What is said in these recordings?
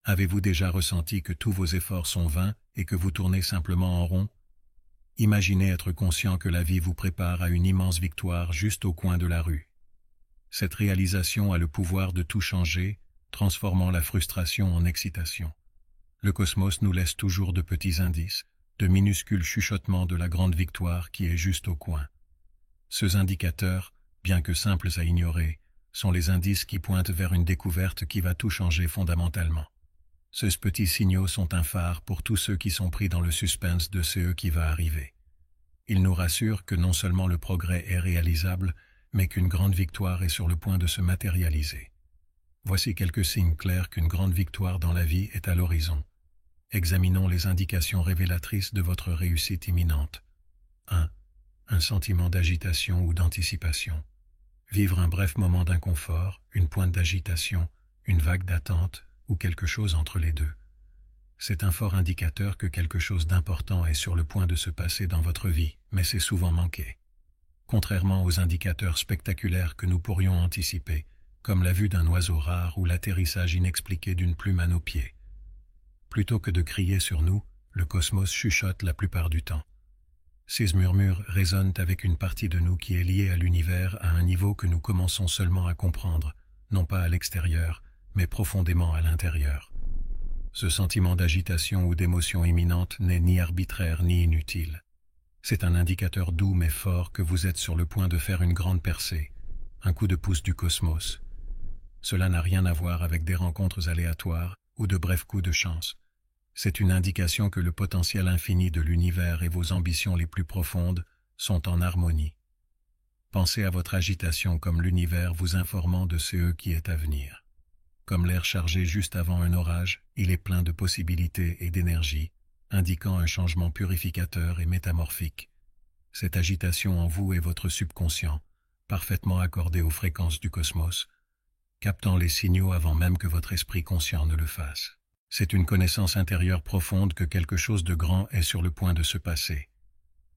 Avez-vous déjà ressenti que tous vos efforts sont vains et que vous tournez simplement en rond? Imaginez être conscient que la vie vous prépare à une immense victoire juste au coin de la rue. Cette réalisation a le pouvoir de tout changer, transformant la frustration en excitation. Le cosmos nous laisse toujours de petits indices, de minuscules chuchotements de la grande victoire qui est juste au coin. Ces indicateurs, bien que simples à ignorer, sont les indices qui pointent vers une découverte qui va tout changer fondamentalement. Ces petits signaux sont un phare pour tous ceux qui sont pris dans le suspense de ce qui va arriver. Ils nous rassurent que non seulement le progrès est réalisable, mais qu'une grande victoire est sur le point de se matérialiser. Voici quelques signes clairs qu'une grande victoire dans la vie est à l'horizon. Examinons les indications révélatrices de votre réussite imminente. 1. Un sentiment d'agitation ou d'anticipation. Vivre un bref moment d'inconfort, une pointe d'agitation, une vague d'attente, ou quelque chose entre les deux. C'est un fort indicateur que quelque chose d'important est sur le point de se passer dans votre vie, mais c'est souvent manqué. Contrairement aux indicateurs spectaculaires que nous pourrions anticiper, comme la vue d'un oiseau rare ou l'atterrissage inexpliqué d'une plume à nos pieds. Plutôt que de crier sur nous, le cosmos chuchote la plupart du temps. Ces murmures résonnent avec une partie de nous qui est liée à l'univers à un niveau que nous commençons seulement à comprendre, non pas à l'extérieur, mais profondément à l'intérieur. Ce sentiment d'agitation ou d'émotion imminente n'est ni arbitraire ni inutile. C'est un indicateur doux mais fort que vous êtes sur le point de faire une grande percée, un coup de pouce du cosmos. Cela n'a rien à voir avec des rencontres aléatoires ou de brefs coups de chance. C'est une indication que le potentiel infini de l'univers et vos ambitions les plus profondes sont en harmonie. Pensez à votre agitation comme l'univers vous informant de ce qui est à venir. Comme l'air chargé juste avant un orage, il est plein de possibilités et d'énergie, indiquant un changement purificateur et métamorphique. Cette agitation en vous est votre subconscient, parfaitement accordé aux fréquences du cosmos, captant les signaux avant même que votre esprit conscient ne le fasse. C'est une connaissance intérieure profonde que quelque chose de grand est sur le point de se passer.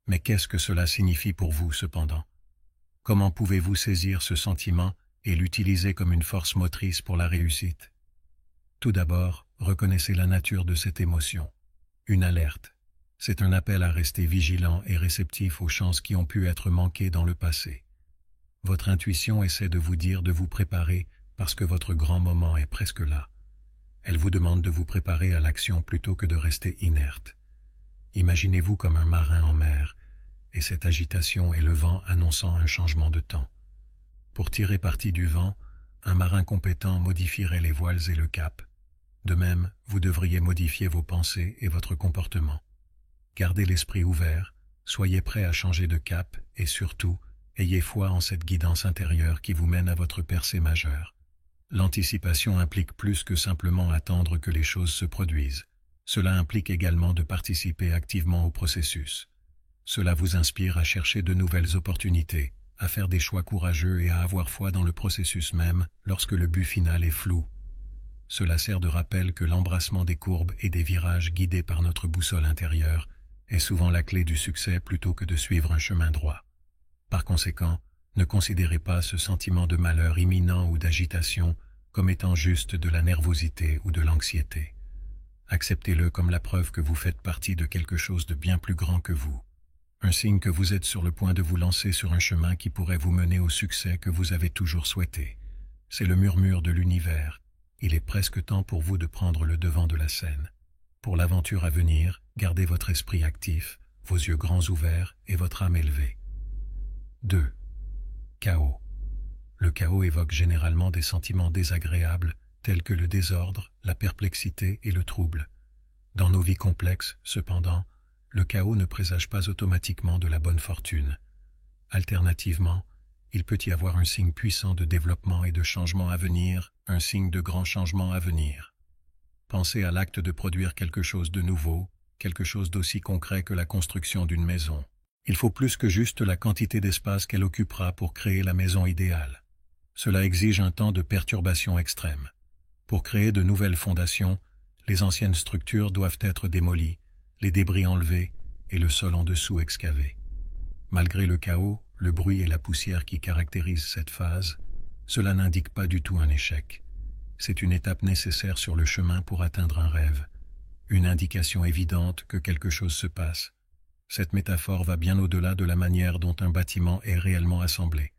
Mais qu'est-ce que cela signifie pour vous, cependant? Comment pouvez-vous saisir ce sentiment et l'utiliser comme une force motrice pour la réussite? Tout d'abord, reconnaissez la nature de cette émotion. Une alerte. C'est un appel à rester vigilant et réceptif aux chances qui ont pu être manquées dans le passé. Votre intuition essaie de vous dire de vous préparer parce que votre grand moment est presque là. Elle vous demande de vous préparer à l'action plutôt que de rester inerte. Imaginez-vous comme un marin en mer, et cette agitation est le vent annonçant un changement de temps. Pour tirer parti du vent, un marin compétent modifierait les voiles et le cap. De même, vous devriez modifier vos pensées et votre comportement. Gardez l'esprit ouvert, soyez prêt à changer de cap et surtout, ayez foi en cette guidance intérieure qui vous mène à votre percée majeure. L'anticipation implique plus que simplement attendre que les choses se produisent. Cela implique également de participer activement au processus. Cela vous inspire à chercher de nouvelles opportunités, à faire des choix courageux et à avoir foi dans le processus même lorsque le but final est flou. Cela sert de rappel que l'embrassement des courbes et des virages guidés par notre boussole intérieure est souvent la clé du succès plutôt que de suivre un chemin droit. Par conséquent, ne considérez pas ce sentiment de malheur imminent ou d'agitation comme étant juste de la nervosité ou de l'anxiété. Acceptez-le comme la preuve que vous faites partie de quelque chose de bien plus grand que vous. Un signe que vous êtes sur le point de vous lancer sur un chemin qui pourrait vous mener au succès que vous avez toujours souhaité. C'est le murmure de l'univers. Il est presque temps pour vous de prendre le devant de la scène. Pour l'aventure à venir, gardez votre esprit actif, vos yeux grands ouverts et votre âme élevée. 2. Chaos. Le chaos évoque généralement des sentiments désagréables, tels que le désordre, la perplexité et le trouble. Dans nos vies complexes, cependant, le chaos ne présage pas automatiquement de la bonne fortune. Alternativement, il peut y avoir un signe puissant de développement et de changement à venir, un signe de grand changement à venir. Pensez à l'acte de produire quelque chose de nouveau, quelque chose d'aussi concret que la construction d'une maison. Il faut plus que juste la quantité d'espace qu'elle occupera pour créer la maison idéale. Cela exige un temps de perturbation extrême. Pour créer de nouvelles fondations, les anciennes structures doivent être démolies, les débris enlevés et le sol en dessous excavé. Malgré le chaos, le bruit et la poussière qui caractérisent cette phase, cela n'indique pas du tout un échec. C'est une étape nécessaire sur le chemin pour atteindre un rêve, une indication évidente que quelque chose se passe. Cette métaphore va bien au-delà de la manière dont un bâtiment est réellement assemblé.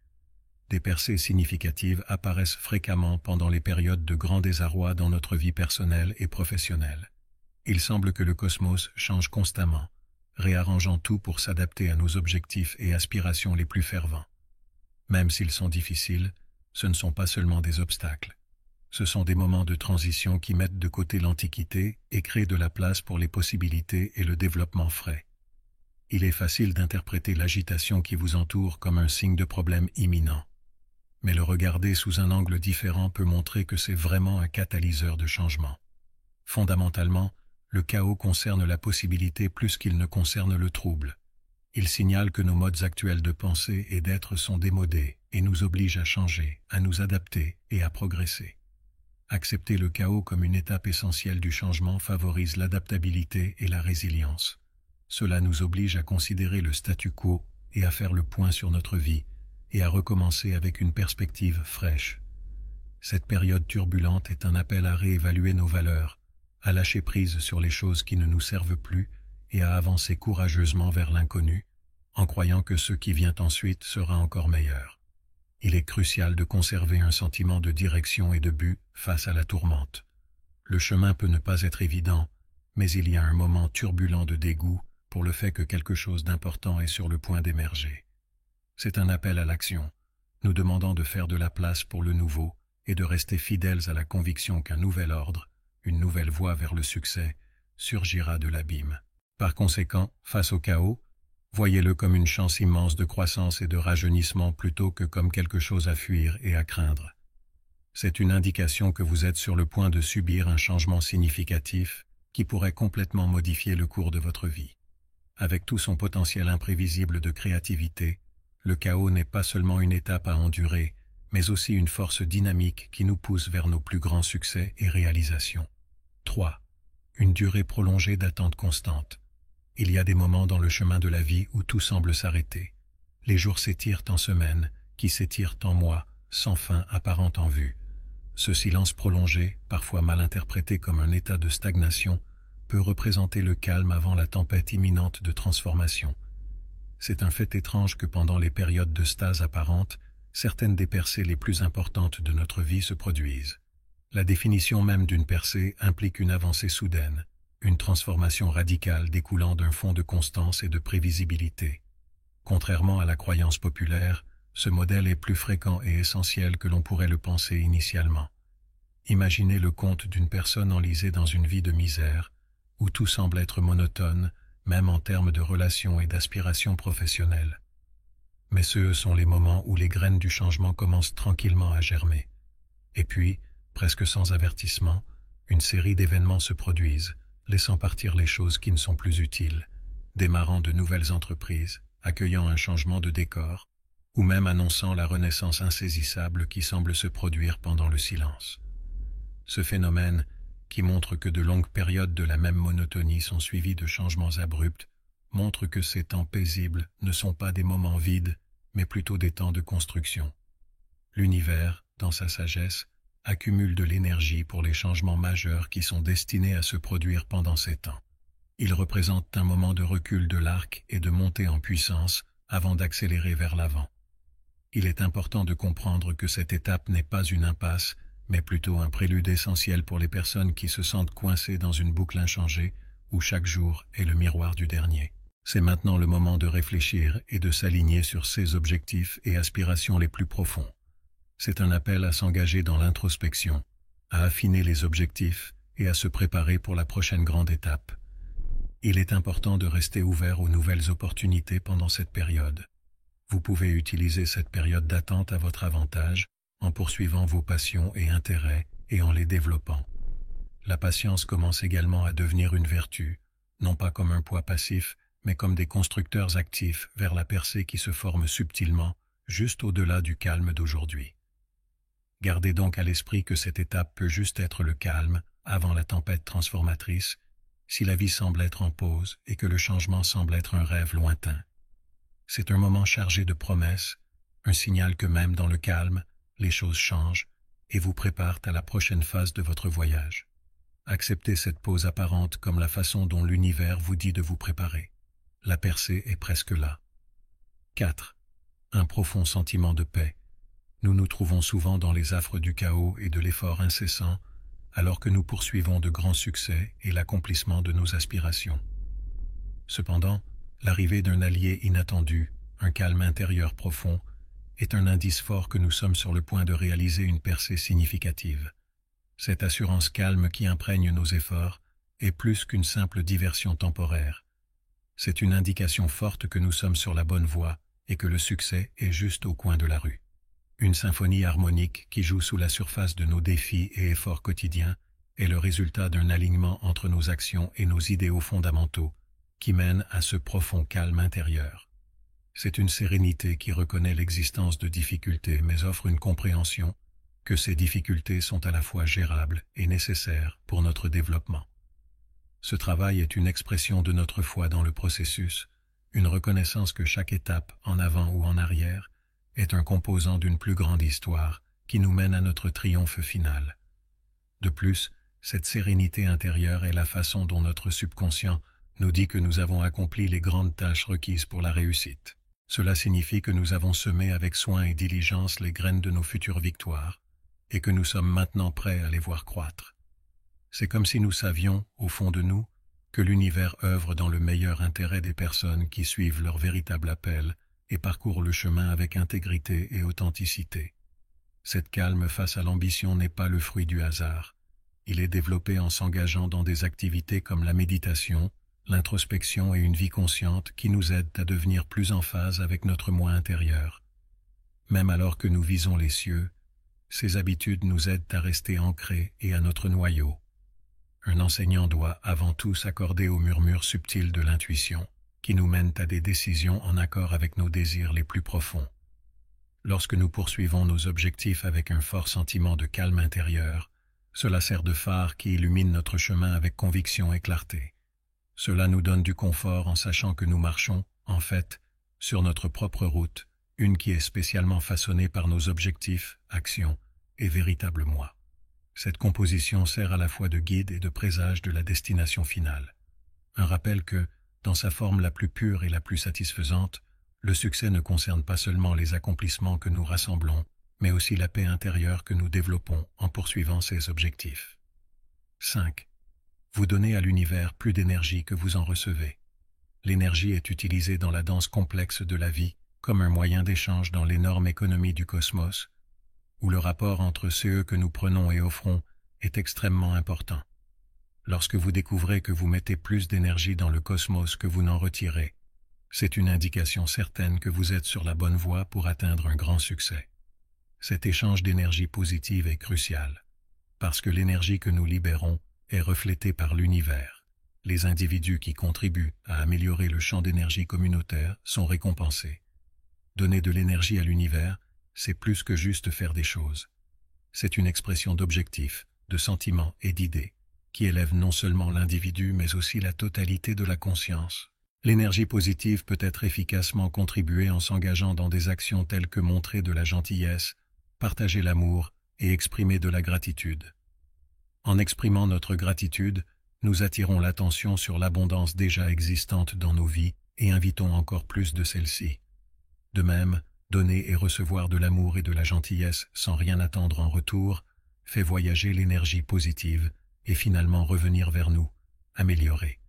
Des percées significatives apparaissent fréquemment pendant les périodes de grand désarroi dans notre vie personnelle et professionnelle. Il semble que le cosmos change constamment, réarrangeant tout pour s'adapter à nos objectifs et aspirations les plus fervents. Même s'ils sont difficiles, ce ne sont pas seulement des obstacles. Ce sont des moments de transition qui mettent de côté l'antiquité et créent de la place pour les possibilités et le développement frais. Il est facile d'interpréter l'agitation qui vous entoure comme un signe de problème imminent. Mais le regarder sous un angle différent peut montrer que c'est vraiment un catalyseur de changement. Fondamentalement, le chaos concerne la possibilité plus qu'il ne concerne le trouble. Il signale que nos modes actuels de pensée et d'être sont démodés et nous oblige à changer, à nous adapter et à progresser. Accepter le chaos comme une étape essentielle du changement favorise l'adaptabilité et la résilience. Cela nous oblige à considérer le statu quo et à faire le point sur notre vie, et à recommencer avec une perspective fraîche. Cette période turbulente est un appel à réévaluer nos valeurs, à lâcher prise sur les choses qui ne nous servent plus et à avancer courageusement vers l'inconnu, en croyant que ce qui vient ensuite sera encore meilleur. Il est crucial de conserver un sentiment de direction et de but face à la tourmente. Le chemin peut ne pas être évident, mais il y a un moment turbulent de dégoût pour le fait que quelque chose d'important est sur le point d'émerger. C'est un appel à l'action, nous demandant de faire de la place pour le nouveau et de rester fidèles à la conviction qu'un nouvel ordre, une nouvelle voie vers le succès, surgira de l'abîme. Par conséquent, face au chaos, voyez-le comme une chance immense de croissance et de rajeunissement plutôt que comme quelque chose à fuir et à craindre. C'est une indication que vous êtes sur le point de subir un changement significatif qui pourrait complètement modifier le cours de votre vie. Avec tout son potentiel imprévisible de créativité, le chaos n'est pas seulement une étape à endurer, mais aussi une force dynamique qui nous pousse vers nos plus grands succès et réalisations. 3. Une durée prolongée d'attente constante. Il y a des moments dans le chemin de la vie où tout semble s'arrêter. Les jours s'étirent en semaines, qui s'étirent en mois, sans fin apparente en vue. Ce silence prolongé, parfois mal interprété comme un état de stagnation, peut représenter le calme avant la tempête imminente de transformation. C'est un fait étrange que pendant les périodes de stase apparente, certaines des percées les plus importantes de notre vie se produisent. La définition même d'une percée implique une avancée soudaine, une transformation radicale découlant d'un fond de constance et de prévisibilité. Contrairement à la croyance populaire, ce modèle est plus fréquent et essentiel que l'on pourrait le penser initialement. Imaginez le conte d'une personne enlisée dans une vie de misère, où tout semble être monotone, même en termes de relations et d'aspirations professionnelles. Mais ceux sont les moments où les graines du changement commencent tranquillement à germer. Et puis, presque sans avertissement, une série d'événements se produisent, laissant partir les choses qui ne sont plus utiles, démarrant de nouvelles entreprises, accueillant un changement de décor, ou même annonçant la renaissance insaisissable qui semble se produire pendant le silence. Ce phénomène, qui montre que de longues périodes de la même monotonie sont suivies de changements abrupts, montre que ces temps paisibles ne sont pas des moments vides, mais plutôt des temps de construction. L'univers, dans sa sagesse, accumule de l'énergie pour les changements majeurs qui sont destinés à se produire pendant ces temps. Ils représentent un moment de recul de l'arc et de montée en puissance avant d'accélérer vers l'avant. Il est important de comprendre que cette étape n'est pas une impasse, mais plutôt un prélude essentiel pour les personnes qui se sentent coincées dans une boucle inchangée où chaque jour est le miroir du dernier. C'est maintenant le moment de réfléchir et de s'aligner sur ses objectifs et aspirations les plus profonds. C'est un appel à s'engager dans l'introspection, à affiner les objectifs et à se préparer pour la prochaine grande étape. Il est important de rester ouvert aux nouvelles opportunités pendant cette période. Vous pouvez utiliser cette période d'attente à votre avantage en poursuivant vos passions et intérêts et en les développant. La patience commence également à devenir une vertu, non pas comme un poids passif, mais comme des constructeurs actifs vers la percée qui se forme subtilement, juste au-delà du calme d'aujourd'hui. Gardez donc à l'esprit que cette étape peut juste être le calme avant la tempête transformatrice, si la vie semble être en pause et que le changement semble être un rêve lointain. C'est un moment chargé de promesses, un signal que même dans le calme, les choses changent, et vous préparent à la prochaine phase de votre voyage. Acceptez cette pause apparente comme la façon dont l'univers vous dit de vous préparer. La percée est presque là. 4. Un profond sentiment de paix. Nous nous trouvons souvent dans les affres du chaos et de l'effort incessant, alors que nous poursuivons de grands succès et l'accomplissement de nos aspirations. Cependant, l'arrivée d'un allié inattendu, un calme intérieur profond, est un indice fort que nous sommes sur le point de réaliser une percée significative. Cette assurance calme qui imprègne nos efforts est plus qu'une simple diversion temporaire. C'est une indication forte que nous sommes sur la bonne voie et que le succès est juste au coin de la rue. Une symphonie harmonique qui joue sous la surface de nos défis et efforts quotidiens est le résultat d'un alignement entre nos actions et nos idéaux fondamentaux qui mène à ce profond calme intérieur. C'est une sérénité qui reconnaît l'existence de difficultés mais offre une compréhension que ces difficultés sont à la fois gérables et nécessaires pour notre développement. Ce travail est une expression de notre foi dans le processus, une reconnaissance que chaque étape, en avant ou en arrière, est un composant d'une plus grande histoire qui nous mène à notre triomphe final. De plus, cette sérénité intérieure est la façon dont notre subconscient nous dit que nous avons accompli les grandes tâches requises pour la réussite. Cela signifie que nous avons semé avec soin et diligence les graines de nos futures victoires, et que nous sommes maintenant prêts à les voir croître. C'est comme si nous savions, au fond de nous, que l'univers œuvre dans le meilleur intérêt des personnes qui suivent leur véritable appel et parcourent le chemin avec intégrité et authenticité. Cette calme face à l'ambition n'est pas le fruit du hasard. Il est développé en s'engageant dans des activités comme la méditation, l'introspection et une vie consciente qui nous aident à devenir plus en phase avec notre moi intérieur. Même alors que nous visons les cieux, ces habitudes nous aident à rester ancrés et à notre noyau. Un enseignant doit avant tout s'accorder aux murmures subtils de l'intuition, qui nous mènent à des décisions en accord avec nos désirs les plus profonds. Lorsque nous poursuivons nos objectifs avec un fort sentiment de calme intérieur, cela sert de phare qui illumine notre chemin avec conviction et clarté. Cela nous donne du confort en sachant que nous marchons, en fait, sur notre propre route, une qui est spécialement façonnée par nos objectifs, actions et véritable moi. Cette composition sert à la fois de guide et de présage de la destination finale. Un rappel que, dans sa forme la plus pure et la plus satisfaisante, le succès ne concerne pas seulement les accomplissements que nous rassemblons, mais aussi la paix intérieure que nous développons en poursuivant ces objectifs. 5. Vous donnez à l'univers plus d'énergie que vous en recevez. L'énergie est utilisée dans la danse complexe de la vie comme un moyen d'échange dans l'énorme économie du cosmos, où le rapport entre ce que nous prenons et offrons est extrêmement important. Lorsque vous découvrez que vous mettez plus d'énergie dans le cosmos que vous n'en retirez, c'est une indication certaine que vous êtes sur la bonne voie pour atteindre un grand succès. Cet échange d'énergie positive est crucial, parce que l'énergie que nous libérons est reflétée par l'univers. Les individus qui contribuent à améliorer le champ d'énergie communautaire sont récompensés. Donner de l'énergie à l'univers, c'est plus que juste faire des choses. C'est une expression d'objectifs, de sentiments et d'idées, qui élève non seulement l'individu mais aussi la totalité de la conscience. L'énergie positive peut être efficacement contribuée en s'engageant dans des actions telles que montrer de la gentillesse, partager l'amour et exprimer de la gratitude. En exprimant notre gratitude, nous attirons l'attention sur l'abondance déjà existante dans nos vies et invitons encore plus de celle-ci. De même, donner et recevoir de l'amour et de la gentillesse sans rien attendre en retour fait voyager l'énergie positive et finalement revenir vers nous, améliorée.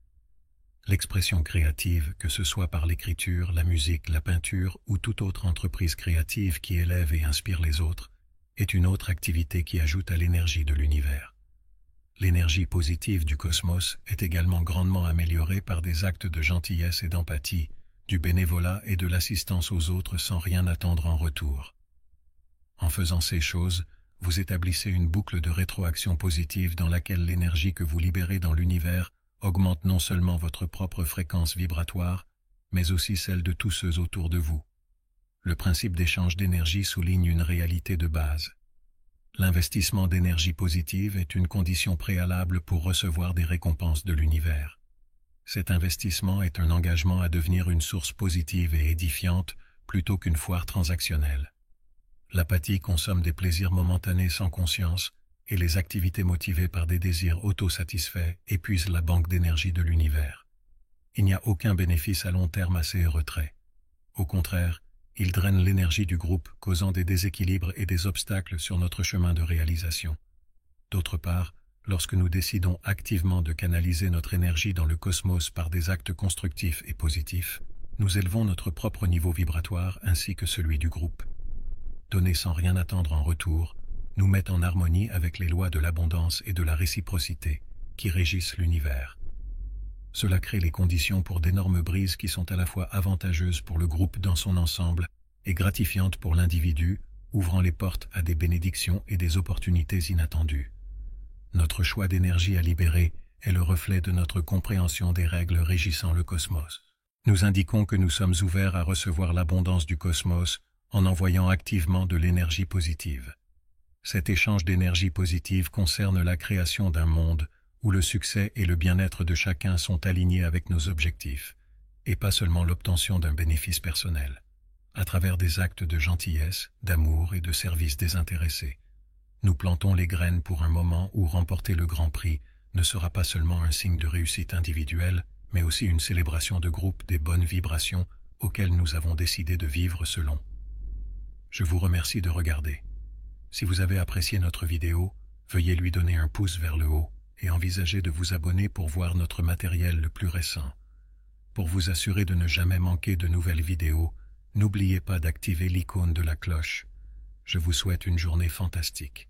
L'expression créative, que ce soit par l'écriture, la musique, la peinture ou toute autre entreprise créative qui élève et inspire les autres, est une autre activité qui ajoute à l'énergie de l'univers. L'énergie positive du cosmos est également grandement améliorée par des actes de gentillesse et d'empathie, du bénévolat et de l'assistance aux autres sans rien attendre en retour. En faisant ces choses, vous établissez une boucle de rétroaction positive dans laquelle l'énergie que vous libérez dans l'univers augmente non seulement votre propre fréquence vibratoire, mais aussi celle de tous ceux autour de vous. Le principe d'échange d'énergie souligne une réalité de base. L'investissement d'énergie positive est une condition préalable pour recevoir des récompenses de l'univers. Cet investissement est un engagement à devenir une source positive et édifiante plutôt qu'une foire transactionnelle. L'apathie consomme des plaisirs momentanés sans conscience, et les activités motivées par des désirs autosatisfaits épuisent la banque d'énergie de l'univers. Il n'y a aucun bénéfice à long terme à ces retraits. Au contraire, ils drainent l'énergie du groupe, causant des déséquilibres et des obstacles sur notre chemin de réalisation. D'autre part, lorsque nous décidons activement de canaliser notre énergie dans le cosmos par des actes constructifs et positifs, nous élevons notre propre niveau vibratoire ainsi que celui du groupe. Donner sans rien attendre en retour nous met en harmonie avec les lois de l'abondance et de la réciprocité qui régissent l'univers. Cela crée les conditions pour d'énormes brises qui sont à la fois avantageuses pour le groupe dans son ensemble et gratifiantes pour l'individu, ouvrant les portes à des bénédictions et des opportunités inattendues. Notre choix d'énergie à libérer est le reflet de notre compréhension des règles régissant le cosmos. Nous indiquons que nous sommes ouverts à recevoir l'abondance du cosmos en envoyant activement de l'énergie positive. Cet échange d'énergie positive concerne la création d'un monde où le succès et le bien-être de chacun sont alignés avec nos objectifs, et pas seulement l'obtention d'un bénéfice personnel, à travers des actes de gentillesse, d'amour et de service désintéressé. Nous plantons les graines pour un moment où remporter le grand prix ne sera pas seulement un signe de réussite individuelle, mais aussi une célébration de groupe des bonnes vibrations auxquelles nous avons décidé de vivre selon. Je vous remercie de regarder. Si vous avez apprécié notre vidéo, veuillez lui donner un pouce vers le haut et envisagez de vous abonner pour voir notre matériel le plus récent. Pour vous assurer de ne jamais manquer de nouvelles vidéos, n'oubliez pas d'activer l'icône de la cloche. Je vous souhaite une journée fantastique.